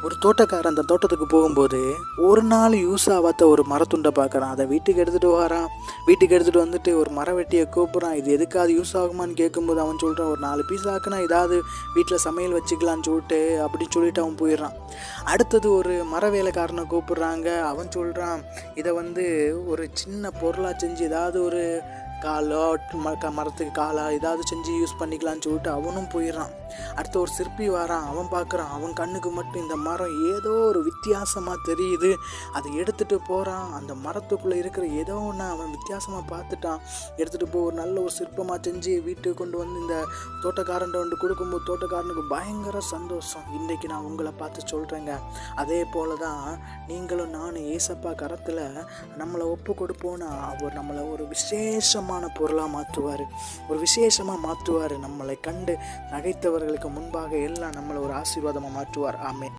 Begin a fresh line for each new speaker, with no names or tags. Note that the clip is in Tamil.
ஒரு தோட்டக்காரன் அந்த தோட்டத்துக்கு போகும்போது ஒரு நாள் யூஸ் ஆகாத ஒரு மரத்துண்டை பார்க்குறான். அதை வீட்டுக்கு எடுத்துகிட்டு வரான். வீட்டுக்கு எடுத்துகிட்டு வந்துட்டு ஒரு மரவெட்டியை கூப்பிட்றான். இது எதுக்காவது யூஸ் ஆகுமான்னு கேட்கும்போது அவன் சொல்கிறான், ஒரு 4 பீஸ் ஆக்குனா ஏதாவது வீட்டில் சமையல் வச்சுக்கலான்னு சொல்லிட்டு அப்படின்னு சொல்லிட்டு அவன் போயிடுறான். அடுத்தது ஒரு மர வேலைக்காரனை கூப்பிட்றாங்க. அவன் சொல்கிறான், இதை ஒரு சின்ன பொருளாக செஞ்சு ஏதாவது ஒரு காலோ மரத்துக்கு காலா ஏதாவது செஞ்சு யூஸ் பண்ணிக்கலான்னு சொல்லிட்டு அவனும் போயிடுறான். அடுத்த ஒரு சிற்பி வரான். அவன் பார்க்குறான். அவன் கண்ணுக்கு மட்டும் இந்த மரம் ஏதோ ஒரு வித்தியாசமாக தெரியுது. அதை எடுத்துகிட்டு போகிறான். அந்த மரத்துக்குள்ளே இருக்கிற ஏதோ ஒன்று அவன் வித்தியாசமாக பார்த்துட்டான். எடுத்துகிட்டு போய் ஒரு நல்ல ஒரு சிற்பமாக செஞ்சு வீட்டுக்கு கொண்டு வந்து இந்த தோட்டக்காரன்ட்ட கொடுக்கும்போது தோட்டக்காரனுக்கு பயங்கர சந்தோஷம். இன்றைக்கி நான் உங்களை பார்த்து சொல்கிறேங்க, அதே போல தான் நீங்களும் நானும் ஏசப்பா கரத்தில் நம்மளை ஒப்பு கொடுப்போன்னா அவர் நம்மளை ஒரு விசேஷமான பொருளாக மாற்றுவார், ஒரு விசேஷமாக மாற்றுவார். நம்மளை கண்டு நகைத்தவர்களுக்கு முன்பாக எல்லாம் நம்மளை ஒரு ஆசீர்வாதமாக மாற்றுவார். ஆமென்.